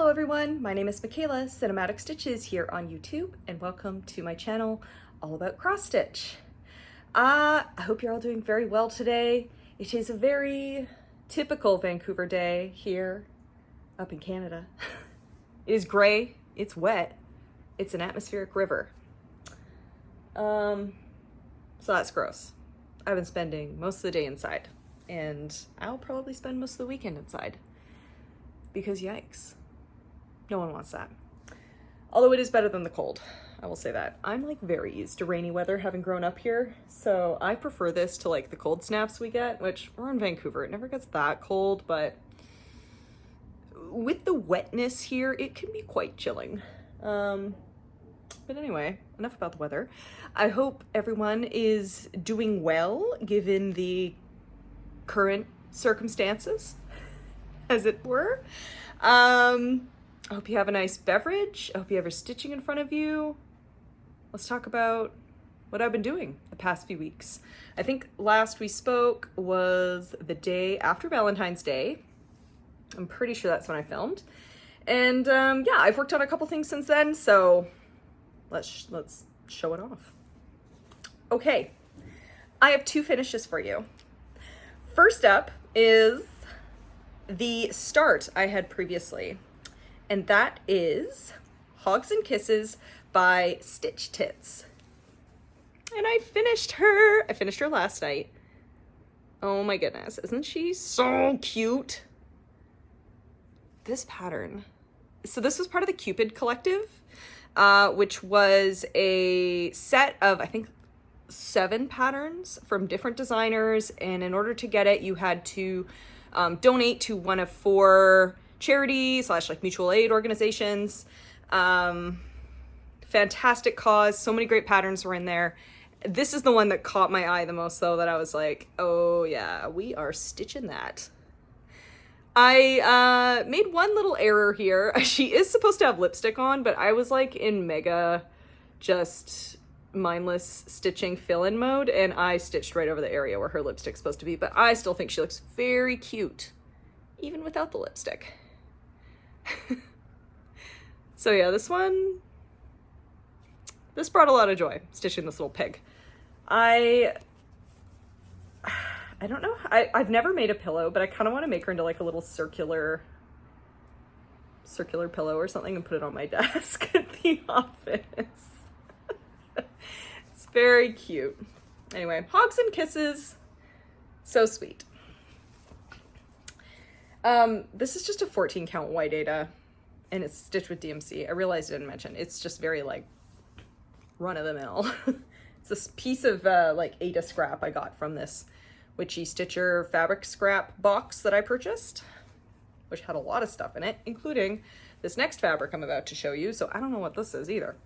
Hello everyone, my name is Michaela, Cinematic Stitches here on YouTube, and welcome to my channel all about cross stitch. I hope you're all doing very well today. It is a very typical Vancouver day here up in Canada. It is gray, it's wet, it's an atmospheric river. So that's gross. I've been spending most of the day inside, and I'll probably spend most of the weekend inside because yikes. No one wants that. Although it is better than the cold, I will say that. I'm like very used to rainy weather having grown up here, so I prefer this to like the cold snaps we get, which we're in Vancouver. It never gets that cold, but with the wetness here, it can be quite chilling. But anyway, enough about the weather. I hope everyone is doing well given the current circumstances, as it were. I hope you have a nice beverage. I hope you have your stitching in front of you. Let's talk about what I've been doing the past few weeks. I think last we spoke was the day after Valentine's Day. I'm pretty sure that's when I filmed. And yeah, I've worked on a couple things since then, so let's show it off. Okay, I have two finishes for you. First up is the start I had previously, and that is Hogs and Kisses by Stitch Tits. And I finished her last night. Oh my goodness, isn't she so cute? This pattern. So this was part of the Cupid Collective, which was a set of, I think, 7 patterns from different designers. And in order to get it, you had to donate to one of 4 charities / like mutual aid organizations. Fantastic cause. So many great patterns were in there. This is the one that caught my eye the most, though, that I was like, oh yeah, we are stitching that. I made one little error here. She is supposed to have lipstick on, but I was like in mega just mindless stitching fill-in mode, and I stitched right over the area where her lipstick's supposed to be, but I still think she looks very cute even without the lipstick. So yeah, this brought a lot of joy, stitching this little pig. I don't know, I've never made a pillow, but I kind of want to make her into like a little circular pillow or something and put it on my desk at the office. It's very cute. Anyway, Hogs and Kisses, so sweet. This is just a 14 count white Ada, and it's stitched with DMC. I realized I didn't mention, it's just very like run of the mill. It's this piece of like Ada scrap I got from this Witchy Stitcher fabric scrap box that I purchased, which had a lot of stuff in it, including this next fabric I'm about to show you. So I don't know what this is either.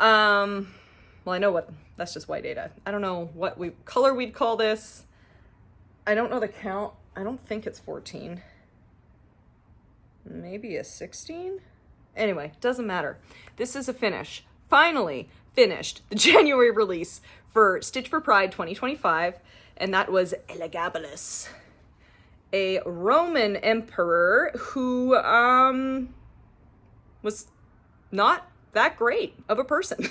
Well, I know that's just white Ada. I don't know what color we'd call this. I don't know the count. I don't think it's 14. Maybe a 16? Anyway, doesn't matter. This is a finish. Finally finished the January release for Stitch for Pride 2025, and that was Elagabalus, a Roman emperor who was not that great of a person,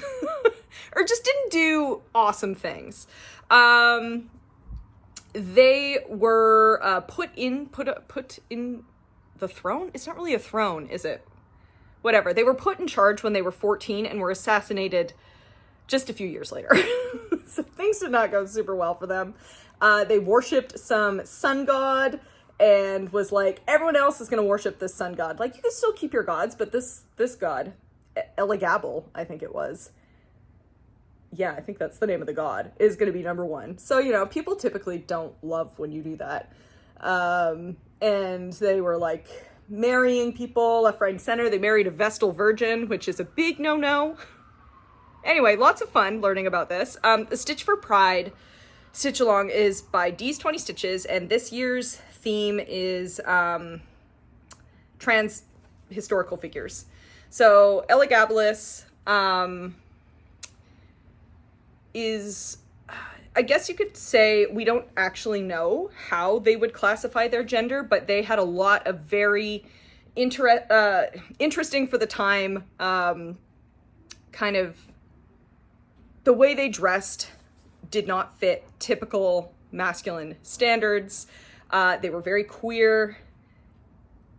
or just didn't do awesome things. They were put in the throne? It's not really a throne, is it? Whatever. They were put in charge when they were 14 and were assassinated just a few years later. So things did not go super well for them. They worshipped some sun god and was like, everyone else is going to worship this sun god. Like, you can still keep your gods, but this god, Elagabalus, I think it was. Yeah, I think that's the name of the god, is going to be number 1. So, you know, people typically don't love when you do that. And they were like marrying people left, right, and center. They married a Vestal Virgin, which is a big no-no. Anyway, lots of fun learning about this. The Stitch for Pride Stitch Along is by D's 20 Stitches, and this year's theme is trans historical figures. So Elagabalus is, I guess you could say, we don't actually know how they would classify their gender, but they had a lot of very interesting for the time. Kind of the way they dressed did not fit typical masculine standards. They were very queer,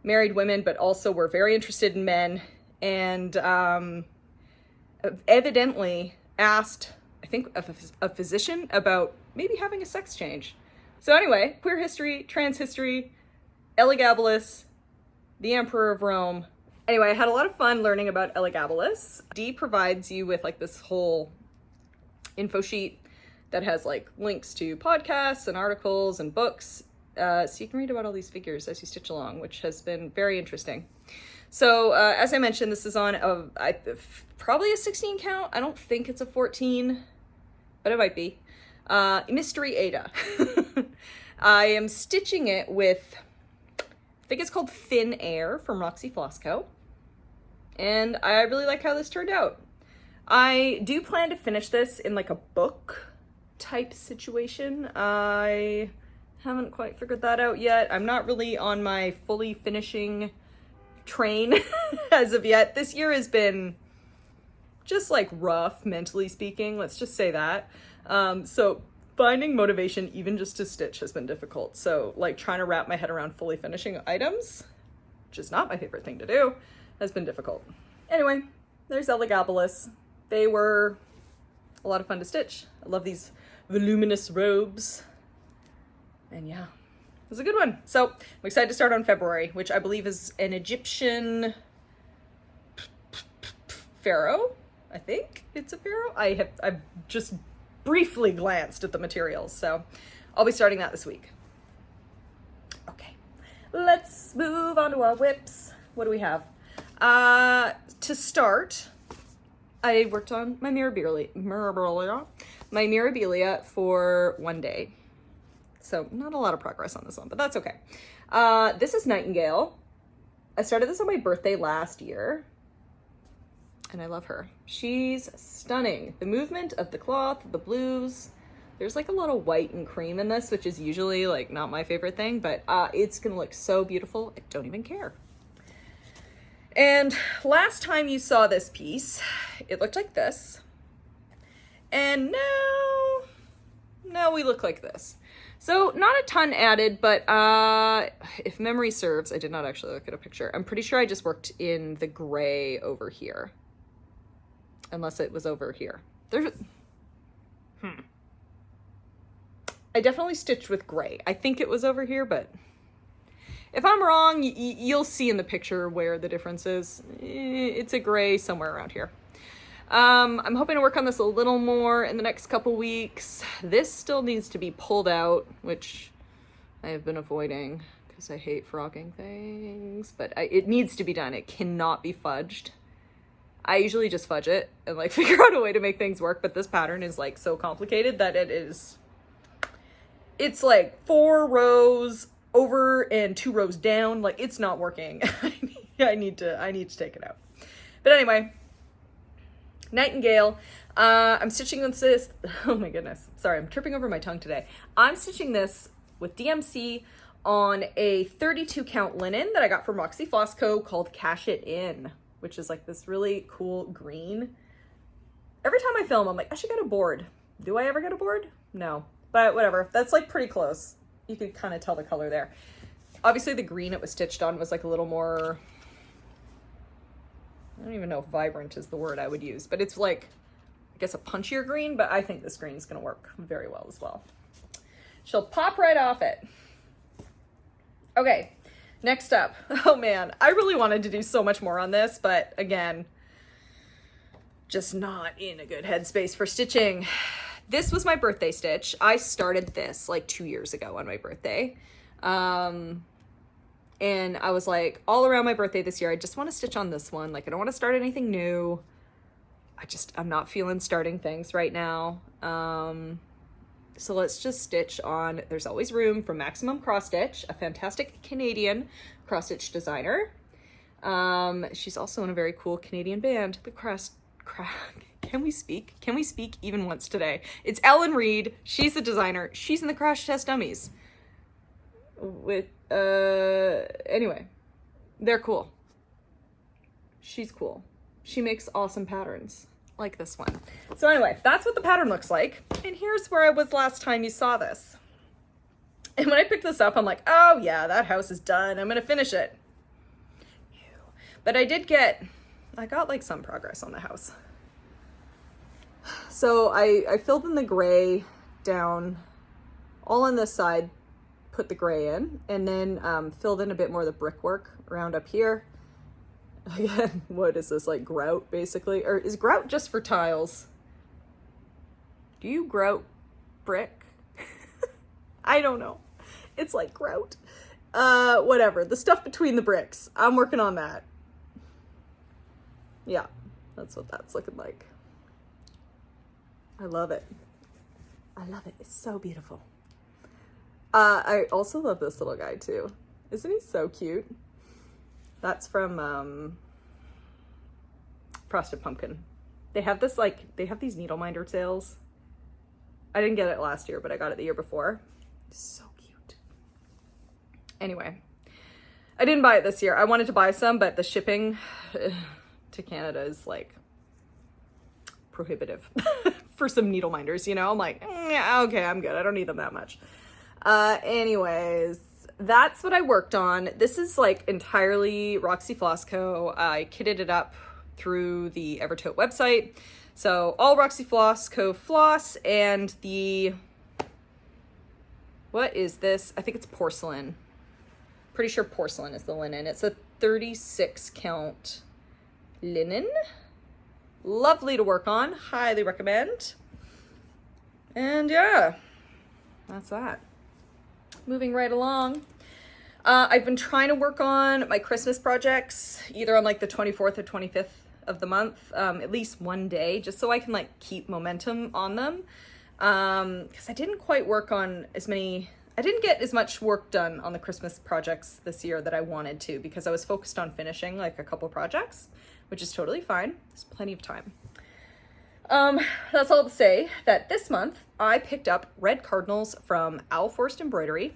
married women, but also were very interested in men, and evidently asked, I think, a physician about maybe having a sex change. So anyway, queer history, trans history, Elagabalus, the Emperor of Rome. Anyway, I had a lot of fun learning about Elagabalus. Dee provides you with like this whole info sheet that has like links to podcasts and articles and books. So you can read about all these figures as you stitch along, which has been very interesting. So as I mentioned, this is on probably a 16 count. I don't think it's a 14, but it might be. Mystery Ada. I am stitching it with, I think it's called Thin Air from Roxy Flosco. And I really like how this turned out. I do plan to finish this in like a book type situation. I haven't quite figured that out yet. I'm not really on my fully finishing train as of yet. This year has been just like rough, mentally speaking. Let's just say that. So finding motivation even just to stitch has been difficult. So like trying to wrap my head around fully finishing items, which is not my favorite thing to do, has been difficult. Anyway, there's Elagabalus. They were a lot of fun to stitch. I love these voluminous robes. And yeah, it was a good one. So I'm excited to start on February, which I believe is an Egyptian pharaoh. I think it's a pharaoh. I've just briefly glanced at the materials, so I'll be starting that this week. Okay, let's move on to our whips. What do we have? To start, I worked on my Mirabilia for one day. So not a lot of progress on this one, but that's okay. This is Nightingale. I started this on my birthday last year, and I love her. She's stunning. The movement of the cloth, the blues. There's like a lot of white and cream in this, which is usually like not my favorite thing, but it's gonna look so beautiful. I don't even care. And last time you saw this piece, it looked like this. And now we look like this. So not a ton added, but if memory serves, I did not actually look at a picture. I'm pretty sure I just worked in the gray over here. Unless it was over here. I definitely stitched with gray. I think it was over here, but if I'm wrong, you'll see in the picture where the difference is. It's a gray somewhere around here. I'm hoping to work on this a little more in the next couple weeks. This still needs to be pulled out, which I have been avoiding because I hate frogging things, but it needs to be done. It cannot be fudged. I usually just fudge it and like figure out a way to make things work, but this pattern is like so complicated that it's like 4 rows over and 2 rows down. Like it's not working. I need to take it out. But anyway, Nightingale. I'm stitching this. Oh my goodness. Sorry, I'm tripping over my tongue today. I'm stitching this with DMC on a 32 count linen that I got from Roxy Flosco called Cash It In, which is like this really cool green. Every time I film, I'm like, I should get a board. Do I ever get a board? No, but whatever. That's like pretty close. You can kind of tell the color there. Obviously the green it was stitched on was like a little more, I don't even know if vibrant is the word I would use, but it's like, I guess a punchier green, but I think this green is gonna work very well as well. She'll pop right off it. Okay, next up. Oh man, I really wanted to do so much more on this, but again, just not in a good headspace for stitching. This was my birthday stitch. I started this like 2 years ago on my birthday. And I was like, all around my birthday this year, I just want to stitch on this one. Like, I don't want to start anything new. I'm not feeling starting things right now. So let's just stitch on There's Always Room from Maximum Cross Stitch, a fantastic Canadian cross stitch designer. She's also in a very cool Canadian band, the Can we speak even once today? It's Ellen Reed. She's the designer. She's in the Crash Test Dummies. Anyway, they're cool. She's cool. She makes awesome patterns like this one. So anyway, that's what the pattern looks like. And here's where I was last time you saw this. And when I picked this up, I'm like, oh yeah, that house is done. I'm gonna finish it. But I got like some progress on the house. So I filled in the gray down all on this side, put the gray in, and then filled in a bit more of the brickwork around up here. Again, what is this, like grout basically? Or is grout just for tiles? Do you grout brick? I don't know. It's like grout. Whatever. The stuff between the bricks. I'm working on that. Yeah, that's what that's looking like. I love it. I love it. It's so beautiful. I also love this little guy too. Isn't he so cute? That's from Frosted Pumpkin. They have this they have these needle minder sales. I didn't get it last year, but I got it the year before. So cute. Anyway, I didn't buy it this year. I wanted to buy some, but the shipping to Canada is like prohibitive for some needle minders, you know? I'm like, yeah, okay, I'm good. I don't need them that much. Anyways, that's what I worked on. This is like entirely Roxy Floss Co. I kitted it up through the Evertote website. So all Roxy Floss Co. floss and the, what is this? I think it's porcelain. Pretty sure porcelain is the linen. It's a 36 count linen. Lovely to work on. Highly recommend. And yeah, that's that. Moving right along. I've been trying to work on my Christmas projects, either on like the 24th or 25th of the month, at least one day, just so I can like keep momentum on them. Because I didn't quite work on I didn't get as much work done on the Christmas projects this year that I wanted to, because I was focused on finishing like a couple projects, which is totally fine. There's plenty of time. That's all to say that this month I picked up Red Cardinals from Forest Embroidery,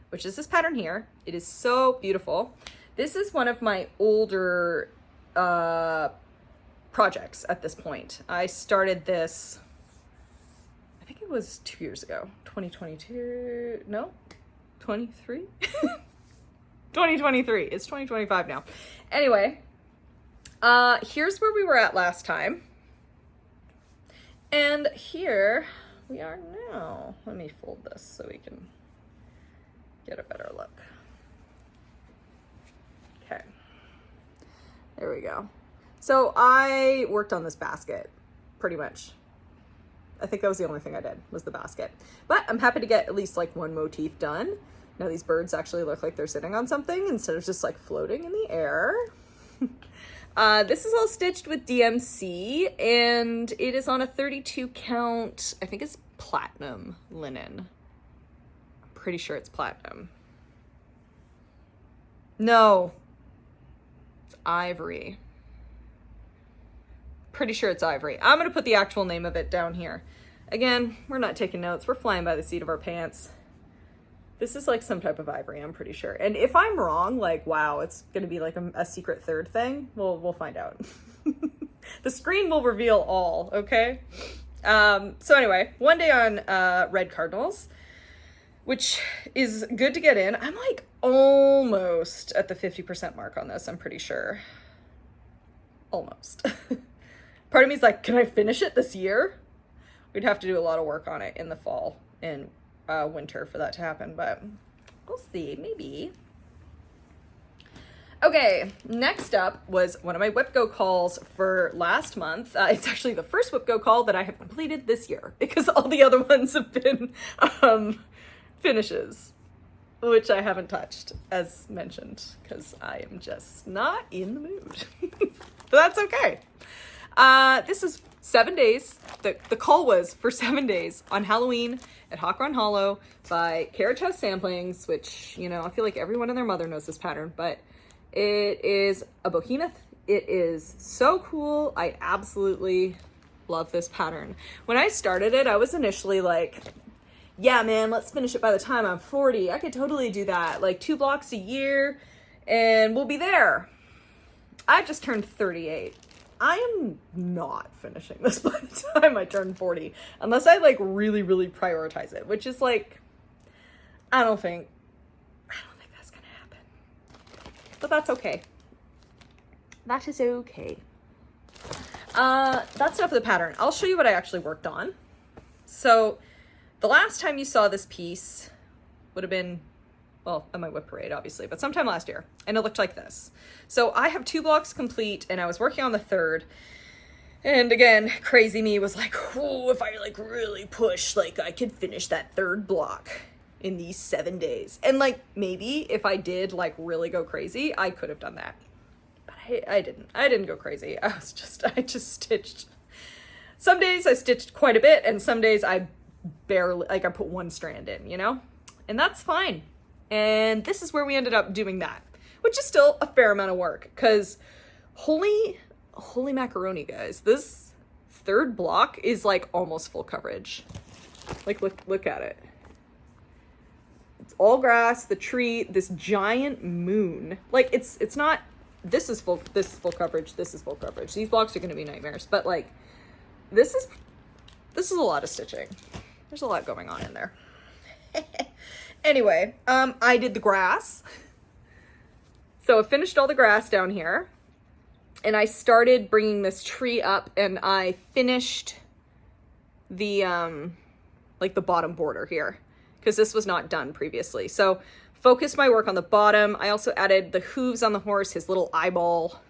which is this pattern here. It is so beautiful. This is one of my older projects at this point. I started this, I think it was 2 years ago, 2022, no, 23? 2023, it's 2025 now. Anyway, here's where we were at last time. And here we are now. Let me fold this so we can get a better look. Okay. There we go. So I worked on this basket, pretty much. I think that was the only thing I did, was the basket. But I'm happy to get at least like one motif done. Now these birds actually look like they're sitting on something instead of just like floating in the air. This is all stitched with DMC, and it is on a 32 count, I think it's platinum linen. I'm pretty sure it's platinum. No, it's ivory. Pretty sure it's ivory. I'm gonna put the actual name of it down here. Again, we're not taking notes. We're flying by the seat of our pants. This is like some type of ivory, I'm pretty sure. And if I'm wrong, like, wow, it's gonna be like a secret third thing, we'll find out. The screen will reveal all, okay? So anyway, one day on Red Cardinals, which is good to get in. I'm like almost at the 50% mark on this, I'm pretty sure. Almost. Part of me is like, can I finish it this year? We'd have to do a lot of work on it in the fall and winter for that to happen, but we'll see, maybe. Okay, next up was one of my Whip Go calls for last month. It's actually the first Whip Go call that I have completed this year, because all the other ones have been finishes, which I haven't touched, as mentioned, because I am just not in the mood. But that's okay. This is 7 days. The call was for 7 days on Halloween at Hawkrun Hollow by Carriage House Samplings, which, you know, I feel like everyone and their mother knows this pattern, but it is a behemoth. It is so cool. I absolutely love this pattern. When I started it, I was initially like, yeah, man, let's finish it by the time I'm 40. I could totally do that. Like 2 blocks a year and we'll be there. I just turned 38. I am not finishing this by the time I turn 40, unless I like really, really prioritize it, which is like, I don't think that's gonna happen. But that's okay. That is okay. That's enough of the pattern. I'll show you what I actually worked on. So the last time you saw this piece would have been, well, at my whip parade, obviously, but sometime last year, and it looked like this. So I have 2 blocks complete, and I was working on the 3rd, and again, crazy me was like, oh, if I like really push, like I could finish that 3rd block in these 7 days. And like, maybe if I did like really go crazy, I could have done that. But I didn't go crazy. I just stitched. Some days I stitched quite a bit, and some days I barely, like I put 1 strand in, you know? And that's fine. And this is where we ended up doing that, which is still a fair amount of work, because holy macaroni, guys. This 3rd block is like almost full coverage. Like, look at it. It's all grass, the tree, this giant moon. Like, it's not, this is full coverage, this is full coverage. These blocks are going to be nightmares, but like, this is a lot of stitching. There's a lot going on in there. Anyway, I did the grass. So I finished all the grass down here, and I started bringing this tree up, and I finished the, like the bottom border here, because this was not done previously. So focused my work on the bottom. I also added the hooves on the horse, his little eyeball.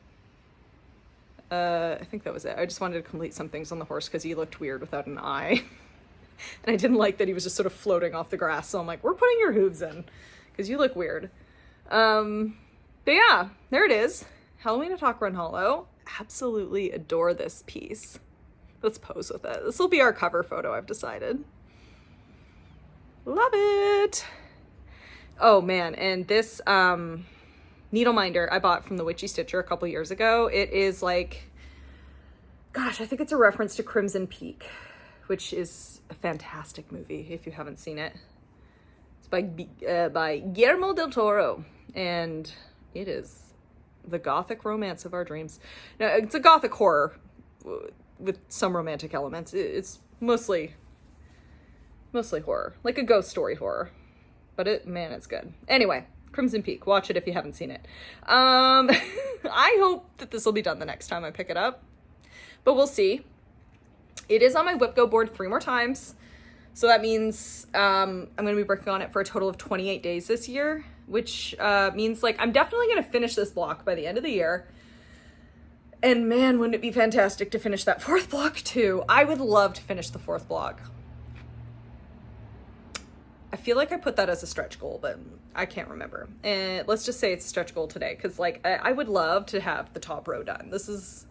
I think that was it. I just wanted to complete some things on the horse because he looked weird without an eye. And I didn't like that he was just sort of floating off the grass. So I'm like, we're putting your hooves in because you look weird. But yeah, there it is. Halloween at Hawkrun Hollow. Absolutely adore this piece. Let's pose with it. This will be our cover photo, I've decided. Love it. Oh man, and this needle minder I bought from the Witchy Stitcher a couple years ago. It is like, gosh, I think it's a reference to Crimson Peak, which is a fantastic movie if you haven't seen it. It's by Guillermo del Toro, and it is the gothic romance of our dreams. Now, it's a gothic horror with some romantic elements. It's mostly horror, like a ghost story horror. But it's good. Anyway, Crimson Peak, watch it if you haven't seen it. I hope that this will be done the next time I pick it up, but we'll see. It is on my Whip Go board 3 more times. So that means I'm going to be working on it for a total of 28 days this year, which means like I'm definitely going to finish this block by the end of the year. And man, wouldn't it be fantastic to finish that 4th block too? I would love to finish the 4th block. I feel like I put that as a stretch goal, but I can't remember. And let's just say it's a stretch goal today, because like I would love to have the top row done. This is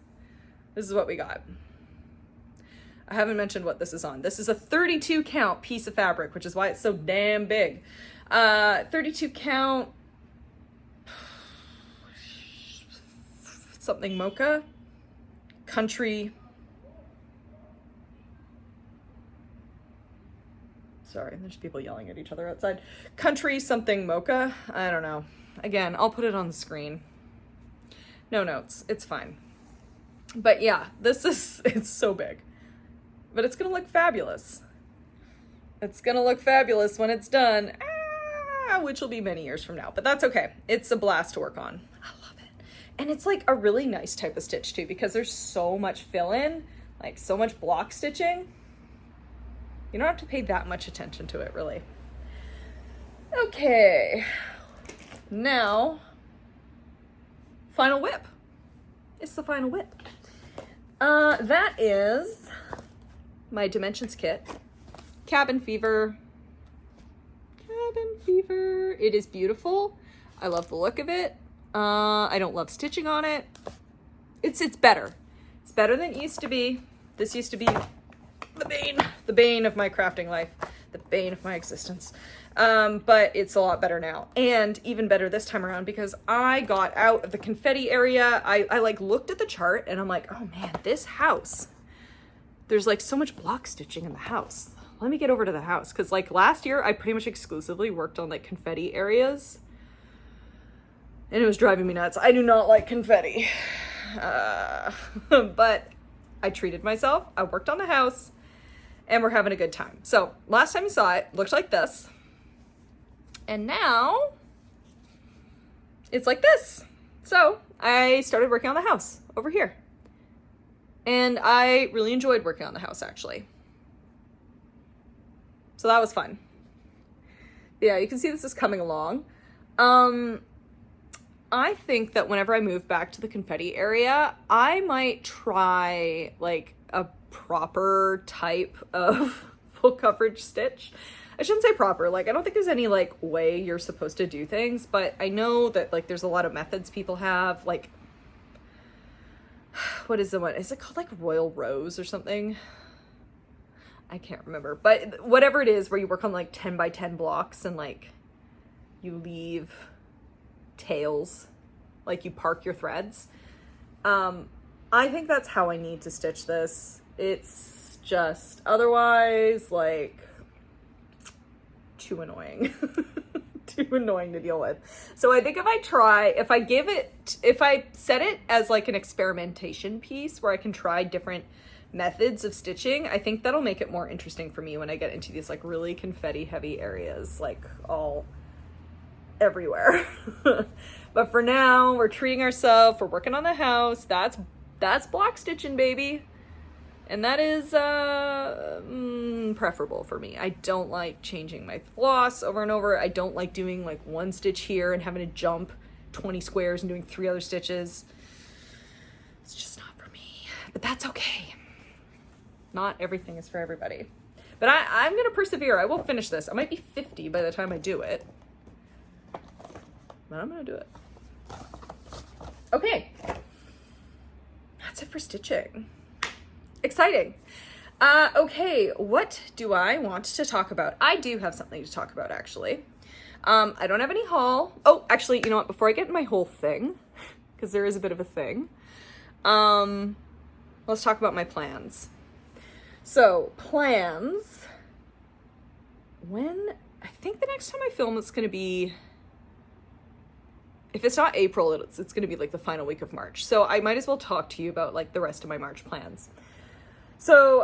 what we got. I haven't mentioned what this is on. This is a 32 count piece of fabric, which is why it's so damn big. 32 count something mocha, country. Sorry, there's people yelling at each other outside. Country something mocha. I don't know. Again, I'll put it on the screen. No notes. It's fine. But yeah, it's so big. But it's going to look fabulous. It's going to look fabulous when it's done, which will be many years from now. But that's okay. It's a blast to work on. I love it. And it's like a really nice type of stitch too, because there's so much fill-in, like so much block stitching. You don't have to pay that much attention to it, really. Okay. Now, final whip. It's the final whip. That is my Dimensions kit. Cabin Fever. Cabin Fever. It is beautiful. I love the look of it. I don't love stitching on it. It's better. It's better than it used to be. This used to be the bane of my crafting life, the bane of my existence. But it's a lot better now, and even better this time around because I got out of the confetti area. I like looked at the chart and I'm like, oh man, this house, there's like so much block stitching in the house. Let me get over to the house, because like last year I pretty much exclusively worked on like confetti areas. and it was driving me nuts. I do not like confetti. But I treated myself. I worked on the house, and we're having a good time. So last time you saw it, looked like this. And now it's like this. So I started working on the house over here. And I really enjoyed working on the house, actually. So that was fun. Yeah, you can see this is coming along. I think that whenever I move back to the confetti area, I might try like a proper type of full coverage stitch. I shouldn't say proper, like I don't think there's any like way you're supposed to do things, but I know that like there's a lot of methods people have, like what is the one? Is it called like Royal Rose or something? I can't remember, but whatever it is where you work on like 10 by 10 blocks and like you leave tails, like you park your threads. I think that's how I need to stitch this. It's just otherwise like too annoying. Too annoying to deal with. So I think if I set it as like an experimentation piece where I can try different methods of stitching, I think that'll make it more interesting for me when I get into these like really confetti heavy areas, like all everywhere. But for now, we're treating ourselves, we're working on the house. That's block stitching, baby. And that is preferable for me. I don't like changing my floss over and over. I don't like doing like one stitch here and having to jump 20 squares and doing 3 other stitches. It's just not for me, but that's okay. Not everything is for everybody. But I'm gonna persevere. I will finish this. I might be 50 by the time I do it, but I'm gonna do it. Okay, that's it for stitching. Exciting. Okay, what do I want to talk about? I do have something to talk about, actually. I don't have any haul. Oh, actually, you know what? Before I get in my whole thing, because there is a bit of a thing, let's talk about my plans. So, plans. I think the next time I film, it's going to be, if it's not April, it's going to be like the final week of March. So I might as well talk to you about like the rest of my March plans. So,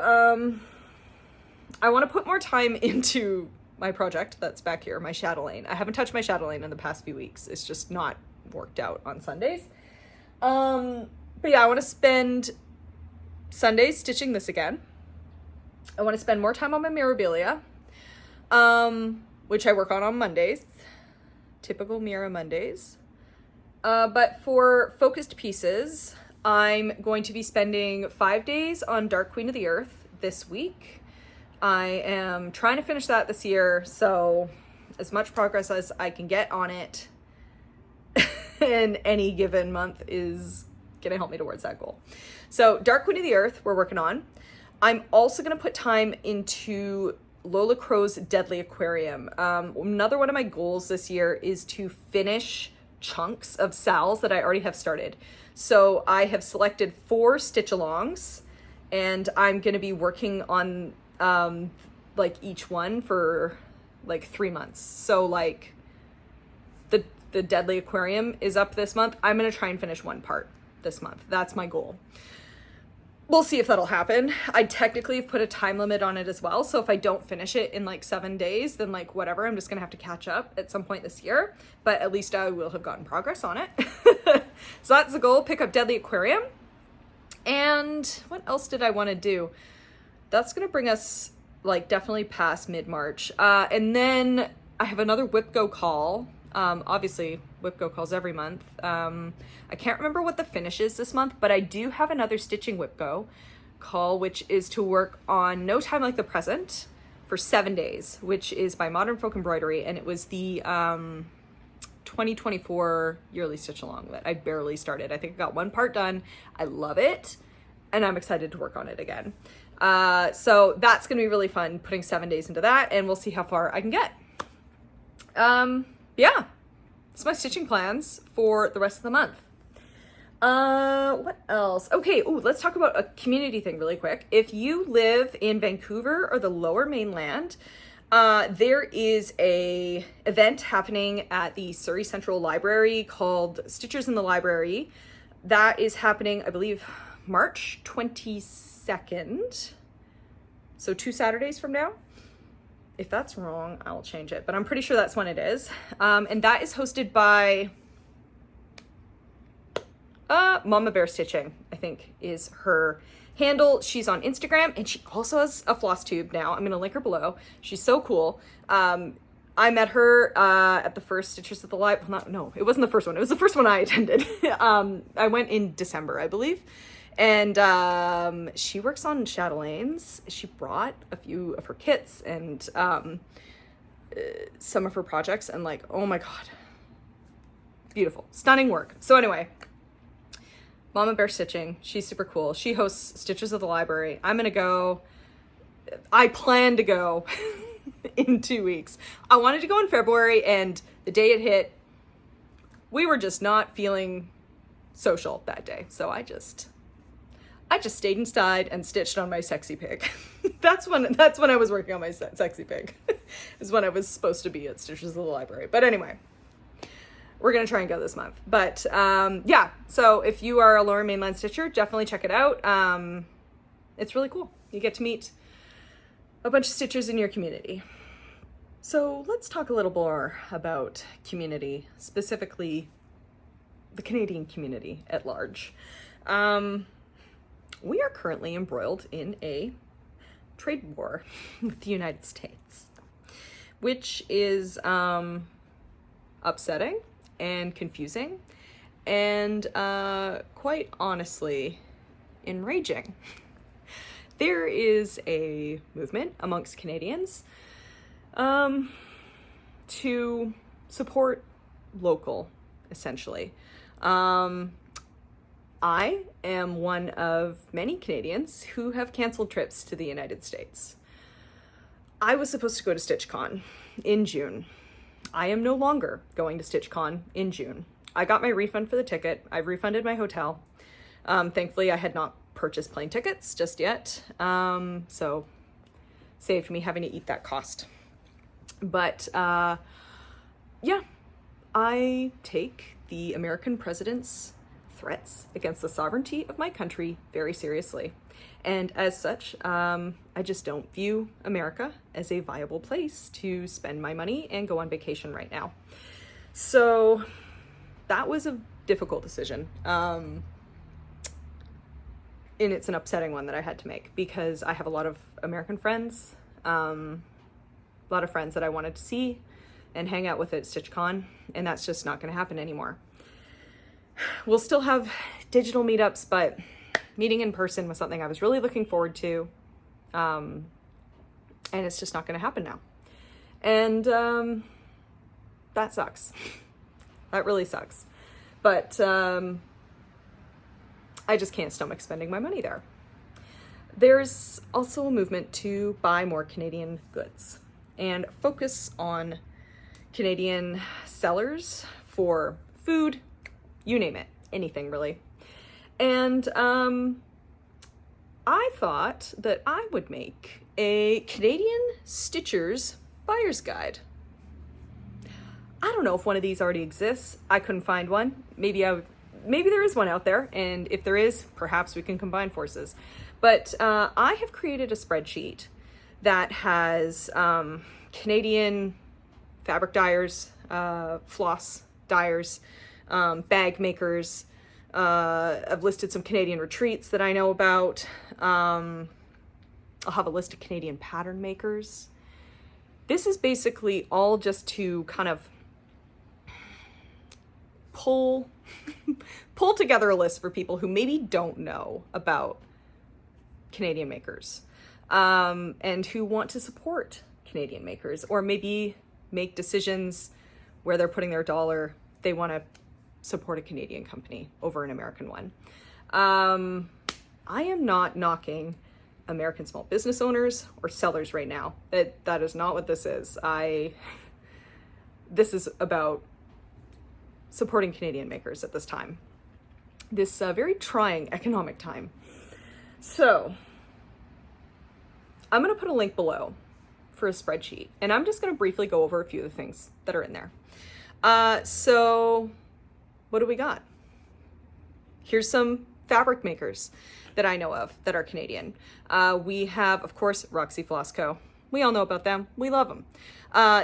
I want to put more time into my project that's back here, my chatelaine. I haven't touched my chatelaine in the past few weeks. It's just not worked out on Sundays. But yeah, I want to spend Sundays stitching this again. I want to spend more time on my Mirabilia, which I work on Mondays. Typical Mira Mondays. But for focused pieces, I'm going to be spending 5 days on Dark Queen of the Earth this week. I am trying to finish that this year, so as much progress as I can get on it in any given month is going to help me towards that goal. So Dark Queen of the Earth, we're working on. I'm also going to put time into Lola Crow's Deadly Aquarium. Another one of my goals this year is to finish chunks of Sal's that I already have started. So I have selected 4 stitch-alongs, and I'm going to be working on like each one for like 3 months. So like the Deadly Aquarium is up this month. I'm going to try and finish one part this month. That's my goal. We'll see if that'll happen. I technically have put a time limit on it as well. So if I don't finish it in like 7 days, then like whatever, I'm just gonna have to catch up at some point this year. But at least I will have gotten progress on it. So that's the goal, pick up Deadly Aquarium. And what else did I want to do? That's gonna bring us like definitely past mid-March. And then I have another Whip Go call. Obviously Whip Go calls every month. I can't remember what the finish is this month, but I do have another Stitching Whip Go call, which is to work on No Time Like the Present for 7 days, which is by Modern Folk Embroidery, and it was the 2024 yearly stitch along that I barely started. I think I got one part done. I love it, and I'm excited to work on it again. So that's gonna be really fun, putting 7 days into that, and we'll see how far I can get. Yeah, that's my stitching plans for the rest of the month. What else? Okay, let's talk about a community thing really quick. If you live in Vancouver or the Lower Mainland, There is a event happening at the Surrey Central Library called Stitchers in the Library. That is happening, I believe, March 22nd. So 2 Saturdays from now. If that's wrong, I'll change it, but I'm pretty sure that's when it is. And that is hosted by Mama Bear Stitching, I think is her handle. She's on Instagram, and she also has a Flosstube now. I'm gonna link her below. She's so cool. I met her at the first Stitchers at the Live. No, it wasn't the first one. It was the first one I attended. I went in December, I believe. And she works on chatelaines. She brought a few of her kits and some of her projects, and like, oh my god, beautiful, stunning work. So anyway, Mama Bear Stitching, she's super cool. She hosts Stitchers of the Library. I'm gonna go. I plan to go in 2 weeks. I wanted to go in February, and the day it hit, we were just not feeling social that day. So I just stayed inside and stitched on my sexy pig. That's when I was working on my sexy pig. Is when I was supposed to be at Stitchers of the Library. But anyway, we're gonna try and go this month. But yeah, so if you are a Lower Mainland Stitcher, definitely check it out. It's really cool. You get to meet a bunch of Stitchers in your community. So let's talk a little more about community, specifically the Canadian community at large. We are currently embroiled in a trade war with the United States, which is upsetting and confusing and quite honestly enraging. There is a movement amongst Canadians to support local, essentially. I am one of many Canadians who have canceled trips to the United States. I was supposed to go to StitchCon in June. I am no longer going to StitchCon in June. I got my refund for the ticket. I've refunded my hotel. Thankfully, I had not purchased plane tickets just yet, so saved me having to eat that cost. But yeah, I take the American president's threats against the sovereignty of my country very seriously. And as such, I just don't view America as a viable place to spend my money and go on vacation right now. So that was a difficult decision. And it's an upsetting one that I had to make because I have a lot of American friends, a lot of friends that I wanted to see and hang out with at StitchCon, and that's just not going to happen anymore. We'll still have digital meetups, but meeting in person was something I was really looking forward to. And it's just not going to happen now. And that sucks. That really sucks. But I just can't stomach spending my money there. There's also a movement to buy more Canadian goods and focus on Canadian sellers for food, you name it, anything really. And I thought that I would make a Canadian Stitchers buyer's guide. I don't know if one of these already exists. I couldn't find one. Maybe there is one out there, and if there is, perhaps we can combine forces. But I have created a spreadsheet that has Canadian fabric dyers, floss dyers, bag makers. I've listed some Canadian retreats that I know about. I'll have a list of Canadian pattern makers. This is basically all just to kind of pull together a list for people who maybe don't know about Canadian makers, and who want to support Canadian makers, or maybe make decisions where they're putting their dollar. They want to support a Canadian company over an American one. I am not knocking American small business owners or sellers right now. That is not what this is. This is about supporting Canadian makers at this time. This very trying economic time. So I'm going to put a link below for a spreadsheet, and I'm just going to briefly go over a few of the things that are in there. So what do we got? Here's some fabric makers that I know of that are Canadian. We have, of course, Roxy Floss Co. We all know about them. We love them.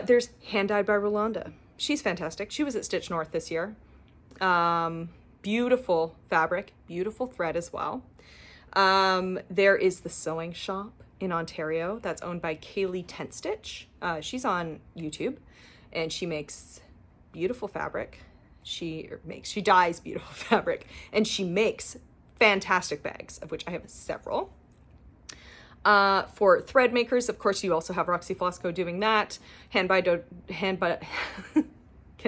There's Hand Dyed by Rolanda. She's fantastic. She was at Stitch North this year. Beautiful fabric, beautiful thread as well. There is the Sewing Shop in Ontario that's owned by Kaylee Tentstitch. She's on YouTube, and she makes beautiful fabric. She dyes beautiful fabric, and she makes fantastic bags, of which I have several. For thread makers, of course, you also have Roxy Flosco doing that. Can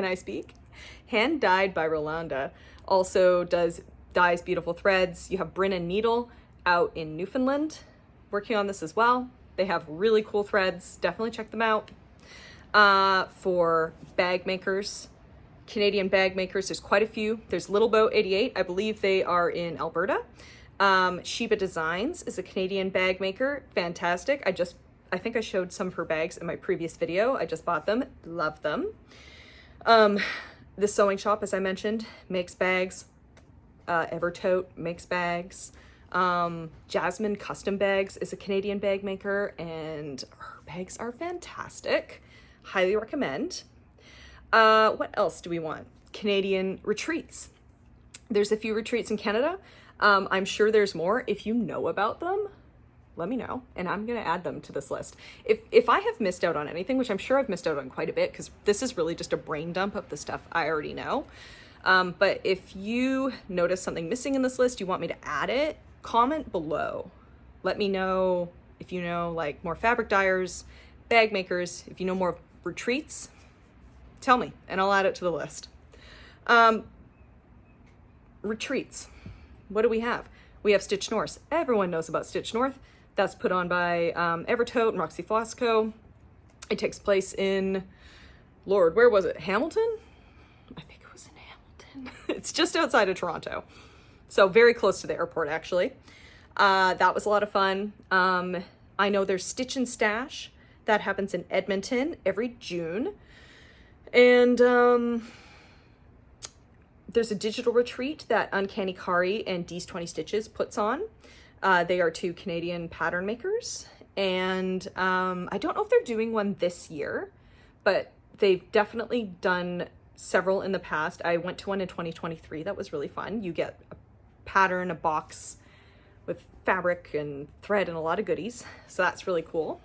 I speak? Hand Dyed by Rolanda also dyes beautiful threads. You have Bryn and Needle out in Newfoundland working on this as well. They have really cool threads. Definitely check them out. For bag makers, Canadian bag makers, there's quite a few. There's Little Boat 88. I believe they are in Alberta. Sheba Designs is a Canadian bag maker. Fantastic. I think I showed some of her bags in my previous video. I just bought them. Love them. The Sewing Shop, as I mentioned, makes bags. Evertote makes bags. Jasmine Custom Bags is a Canadian bag maker, and her bags are fantastic. Highly recommend. What else do we want? Canadian retreats. There's a few retreats in Canada. I'm sure there's more. If you know about them, let me know, and I'm going to add them to this list. If I have missed out on anything, which I'm sure I've missed out on quite a bit, because this is really just a brain dump of the stuff I already know. But if you notice something missing in this list, you want me to add it, comment below. Let me know if you know like more fabric dyers, bag makers, if you know more retreats, tell me, and I'll add it to the list. Retreats. What do we have? We have Stitch North. Everyone knows about Stitch North. That's put on by Evertote and Roxy Flosco. It takes place in, Lord, where was it? Hamilton? I think it was in Hamilton. It's just outside of Toronto. So very close to the airport, actually. That was a lot of fun. I know there's Stitch and Stash. That happens in Edmonton every June. And there's a digital retreat that Uncanny Kari and D's 20 Stitches puts on. They are two Canadian pattern makers. And I don't know if they're doing one this year, but they've definitely done several in the past. I went to one in 2023. That was really fun. You get a pattern, a box with fabric and thread and a lot of goodies. So that's really cool.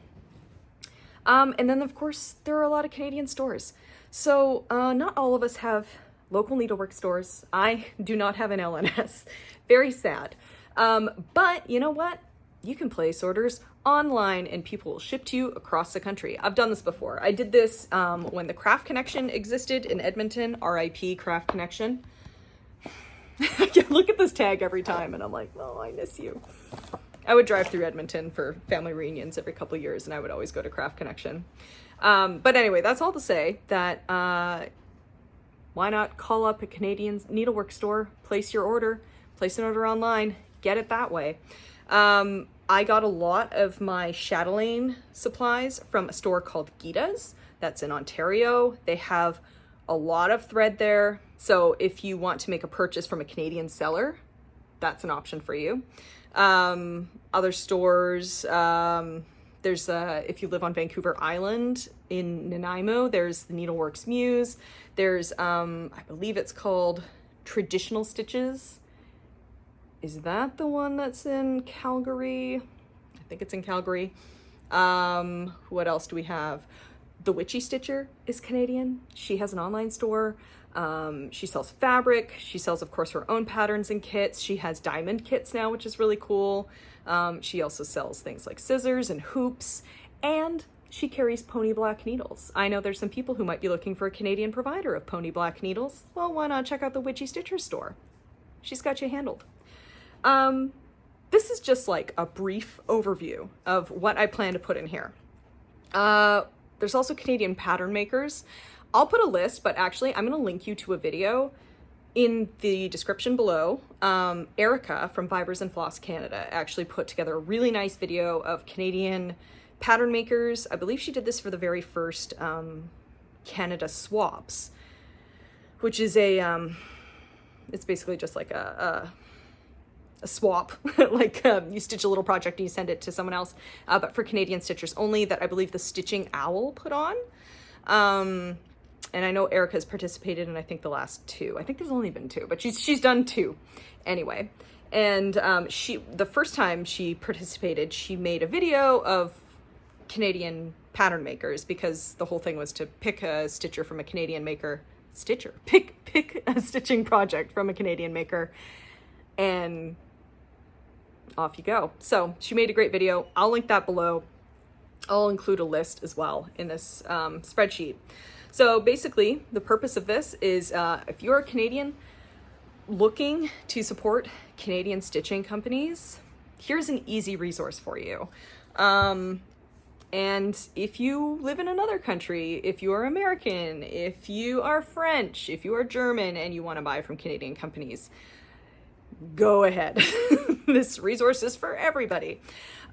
And then, of course, there are a lot of Canadian stores. So not all of us have local needlework stores. I do not have an LNS. Very sad. But you know what? You can place orders online and people will ship to you across the country. I've done this before. I did this when the Craft Connection existed in Edmonton, RIP Craft Connection. I look at this tag every time and I'm like, oh, I miss you. I would drive through Edmonton for family reunions every couple of years and I would always go to Craft Connection. But anyway, that's all to say that why not call up a Canadian needlework store, place your order, place an order online, get it that way. I got a lot of my chatelaine supplies from a store called Gita's that's in Ontario. They have a lot of thread there. So if you want to make a purchase from a Canadian seller, that's an option for you. Other stores, there's if you live on Vancouver Island in Nanaimo, there's the Needleworks Muse. There's, I believe it's called Traditional Stitches. Is that the one that's in Calgary? I think it's in Calgary. What else do we have? The Witchy Stitcher is Canadian. She has an online store. She sells fabric. She sells, of course, her own patterns and kits. She has diamond kits now, which is really cool. She also sells things like scissors and hoops, and she carries pony black needles. I know there's some people who might be looking for a Canadian provider of pony black needles. Well, why not check out the Witchy Stitcher store? She's got you handled. This is just like a brief overview of what I plan to put in here. There's also Canadian pattern makers. I'll put a list, but actually I'm going to link you to a video in the description below. Erica from Fibers and Floss Canada actually put together a really nice video of Canadian pattern makers. I believe she did this for the very first Canada swaps, which is it's basically just like a swap. Like you stitch a little project and you send it to someone else, but for Canadian stitchers only, that I believe the Stitching Owl put on. And I know Erica's participated in, I think, the last 2. I think there's only been 2, but she's done 2 anyway. And the first time she participated, she made a video of Canadian pattern makers, because the whole thing was to pick a stitcher from a Canadian maker. Pick a stitching project from a Canadian maker, and off you go. So she made a great video. I'll link that below. I'll include a list as well in this spreadsheet. So basically, the purpose of this is if you're a Canadian looking to support Canadian stitching companies, here's an easy resource for you. And if you live in another country, if you are American, if you are French, if you are German and you want to buy from Canadian companies, go ahead. This resource is for everybody.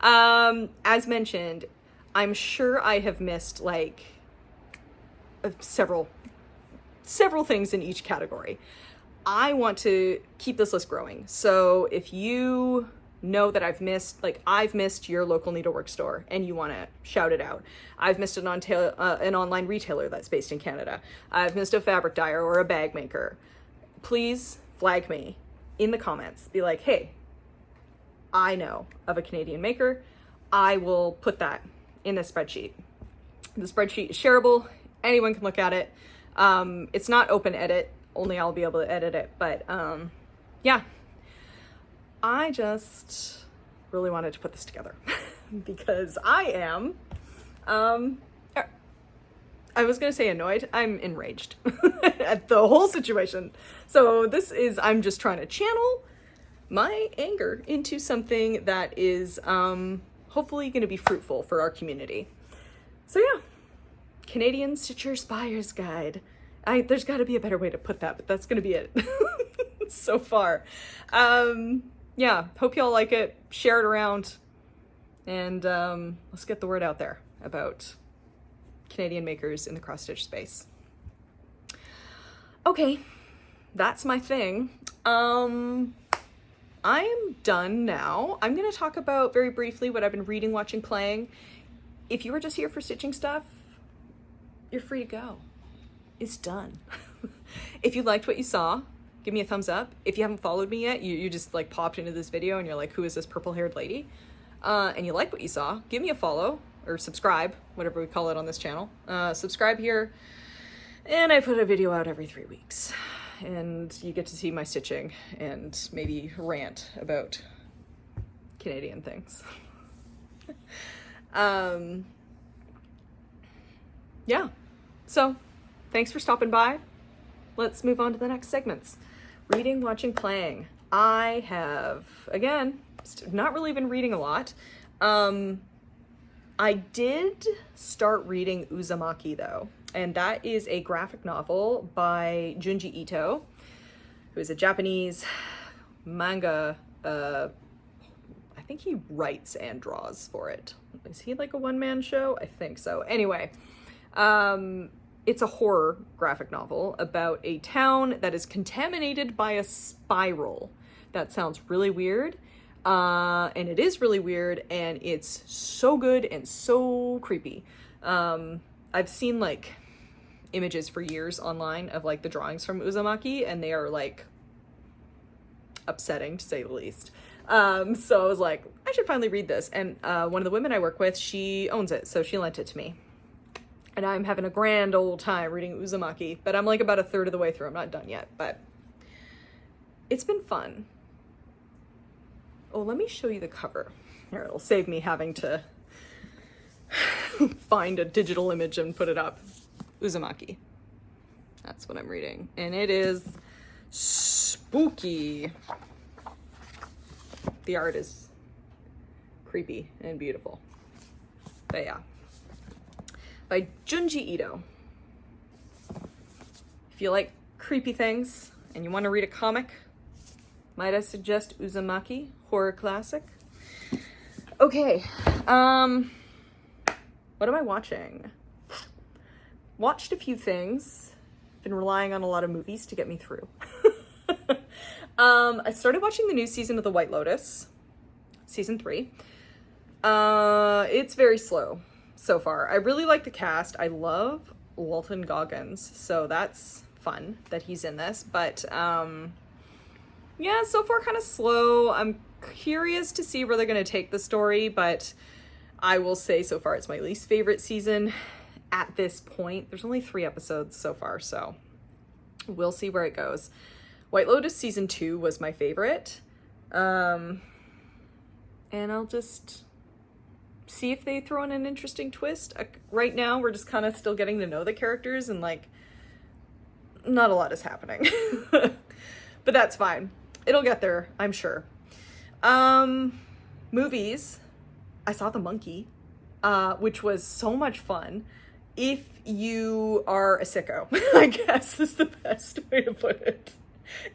As mentioned, I'm sure I have missed like several things in each category. I want to keep this list growing. So if you know that I've missed your local needlework store and you want to shout it out. I've missed an online retailer that's based in Canada. I've missed a fabric dyer or a bag maker. Please flag me in the comments. Be like, hey, I know of a Canadian maker. I will put that in the spreadsheet. The spreadsheet is shareable. Anyone can look at it. It's not open edit. Only I'll be able to edit it. But yeah. I just really wanted to put this together because I am, I was going to say annoyed. I'm enraged at the whole situation. So I'm just trying to channel my anger into something that is hopefully going to be fruitful for our community. So yeah, Canadian Stitchers Buyer's Guide. There's got to be a better way to put that, but that's going to be it so far. Yeah, hope y'all like it. Share it around, and let's get the word out there about Canadian makers in the cross-stitch space. Okay, that's my thing. I am done now. I'm going to talk about very briefly what I've been reading, watching, playing. If you were just here for stitching stuff, you're free to go. It's done. If you liked what you saw, give me a thumbs up. If you haven't followed me yet, you just like popped into this video and you're like, who is this purple-haired lady? And you like what you saw, give me a follow or subscribe, whatever we call it on this channel. Subscribe here, and I put a video out every 3 weeks. And you get to see my stitching and maybe rant about Canadian things. Yeah, so thanks for stopping by. Let's move on to the next segments. Reading, watching, playing. I have, again, not really been reading a lot. I did start reading Uzumaki though, and that is a graphic novel by Junji Ito, who is a Japanese manga, I think he writes and draws for it. Is he like a one-man show? I think so. Anyway, it's a horror graphic novel about a town that is contaminated by a spiral. That sounds really weird, and it is really weird, and it's so good and so creepy. I've seen like images for years online of like the drawings from Uzumaki, and they are like upsetting to say the least. So I was like, I should finally read this, and one of the women I work with, she owns it, so she lent it to me. And I'm having a grand old time reading Uzumaki, but I'm like about a third of the way through. I'm not done yet, but it's been fun. Oh, let me show you the cover. Here, it'll save me having to find a digital image and put it up. Uzumaki. That's what I'm reading. And it is spooky. The art is creepy and beautiful. But yeah. By Junji Ito. If you like creepy things and you want to read a comic, might I suggest Uzumaki, horror classic? Okay, What am I watching? Watched a few things. Been relying on a lot of movies to get me through. I started watching the new season of The White Lotus, season 3. It's very slow so far. I really like the cast. I love Walton Goggins, so that's fun that he's in this. But yeah, so far kind of slow. I'm curious to see where they're going to take the story, but I will say so far it's my least favorite season at this point. There's only 3 episodes so far, so we'll see where it goes. White Lotus season 2 was my favorite. And I'll just see if they throw in an interesting twist. Right now, we're just kind of still getting to know the characters and, like, not a lot is happening. But that's fine. It'll get there, I'm sure. Movies. I saw The Monkey, which was so much fun. If you are a sicko, I guess is the best way to put it.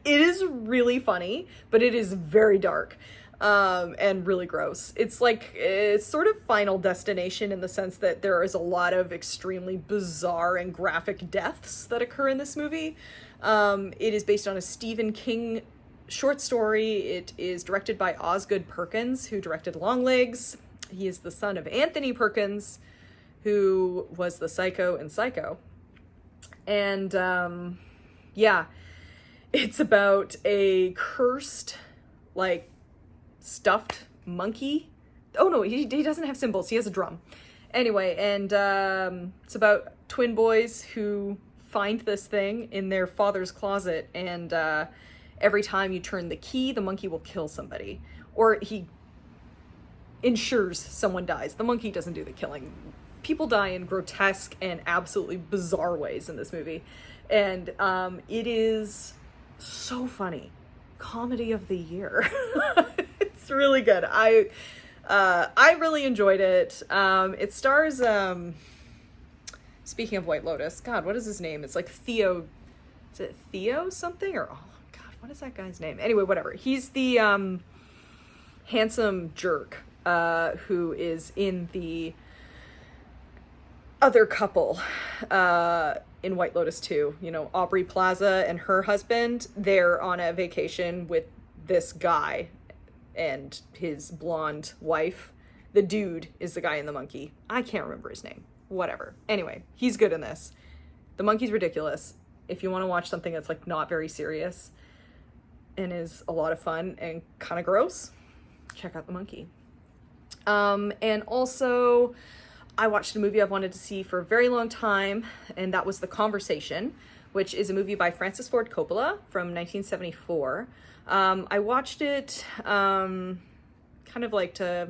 It is really funny, but it is very dark. And really gross. It's sort of Final Destination in the sense that there is a lot of extremely bizarre and graphic deaths that occur in this movie. It is based on a Stephen King short story. It is directed by Osgood Perkins, who directed Longlegs. He is the son of Anthony Perkins, who was the Psycho in Psycho. And yeah, it's about a cursed, like, stuffed monkey. Oh no, he doesn't have cymbals, he has a drum. Anyway, and it's about twin boys who find this thing in their father's closet, and every time you turn the key, the monkey will kill somebody. Or he ensures someone dies. The monkey doesn't do the killing. People die in grotesque and absolutely bizarre ways in this movie. And it is so funny. Comedy of the year. It's really good. I really enjoyed it. It stars, speaking of White Lotus, God, what is his name? It's like Theo, is it Theo something? Or, oh God, what is that guy's name? Anyway, whatever. He's the handsome jerk who is in the other couple in White Lotus 2. You know, Aubrey Plaza and her husband, they're on a vacation with this guy and his blonde wife. The dude is the guy in The Monkey. I can't remember his name. Whatever. Anyway, he's good in this. The Monkey's ridiculous. If you want to watch something that's, like, not very serious and is a lot of fun and kind of gross, check out The Monkey. And also, I watched a movie I've wanted to see for a very long time, and that was The Conversation, which is a movie by Francis Ford Coppola from 1974. I watched it kind of like to,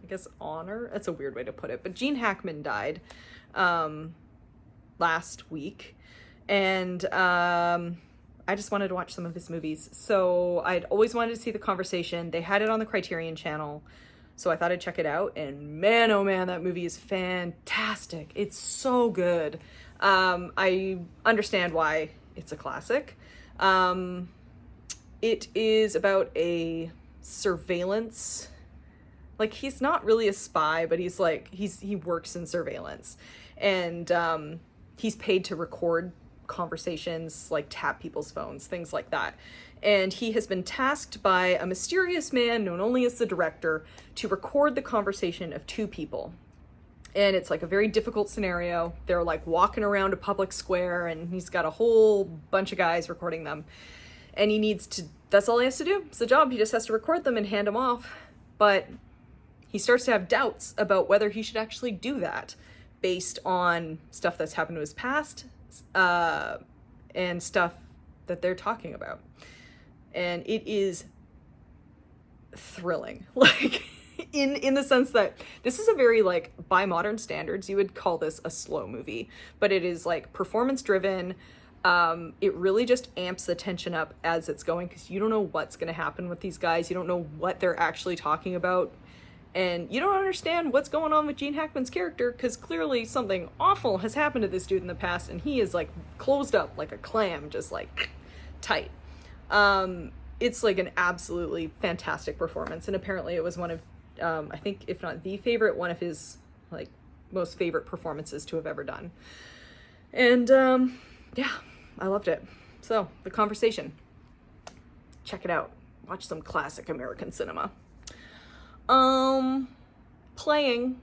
I guess, honor, that's a weird way to put it, but Gene Hackman died last week, and I just wanted to watch some of his movies. So I'd always wanted to see The Conversation. They had it on the Criterion Channel, so I thought I'd check it out, and man, oh man, that movie is fantastic. It's so good. I understand why it's a classic. It is about a surveillance, like, he's not really a spy, but he's like, he works in surveillance, and he's paid to record conversations, like tap people's phones, things like that. And he has been tasked by a mysterious man known only as the director to record the conversation of 2 people. And it's like a very difficult scenario. They're like walking around a public square, and he's got a whole bunch of guys recording them. And he needs to, that's all he has to do. It's the job. He just has to record them and hand them off. But he starts to have doubts about whether he should actually do that based on stuff that's happened to his past, and stuff that they're talking about. And it is thrilling, like, in the sense that this is a very, like, by modern standards, you would call this a slow movie, but it is, like, performance driven. It really just amps the tension up as it's going, because you don't know what's going to happen with these guys. You don't know what they're actually talking about, and you don't understand what's going on with Gene Hackman's character, because clearly something awful has happened to this dude in the past, and he is, like, closed up like a clam, just, like, tight. It's like an absolutely fantastic performance, and apparently it was one of, I think, if not the favorite, one of his, like, most favorite performances to have ever done. And yeah, I loved it. So The Conversation, check it out. Watch some classic American cinema. Playing.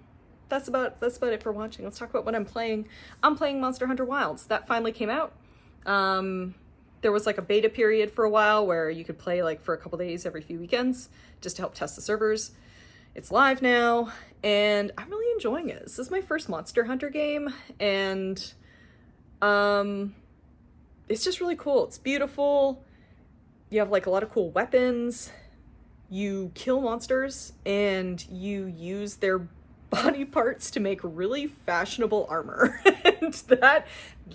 That's about it for watching. Let's talk about what I'm playing. I'm playing Monster Hunter Wilds. That finally came out. There was like a beta period for a while where you could play like for a couple days every few weekends just to help test the servers. It's live now, and I'm really enjoying it. This is my first Monster Hunter game, and it's just really cool. It's beautiful. You have like a lot of cool weapons. You kill monsters, and you use their body parts to make really fashionable armor. And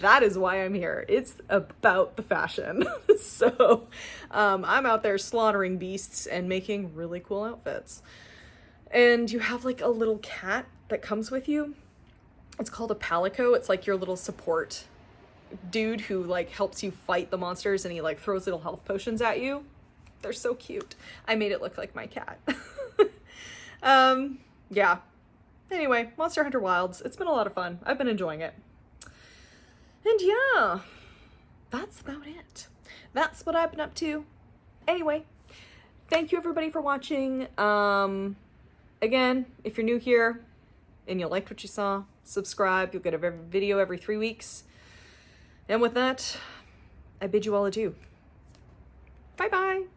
that is why I'm here. It's about the fashion. So I'm out there slaughtering beasts and making really cool outfits. And you have like a little cat that comes with you. It's called a palico. It's like your little support dude who like helps you fight the monsters, and he like throws little health potions at you. They're so cute. I made it look like my cat. Yeah. Anyway, Monster Hunter Wilds. It's been a lot of fun. I've been enjoying it. And yeah, that's about it. That's what I've been up to. Anyway, thank you everybody for watching. Again, if you're new here and you liked what you saw, subscribe. You'll get a video every 3 weeks. And with that, I bid you all adieu. Bye-bye.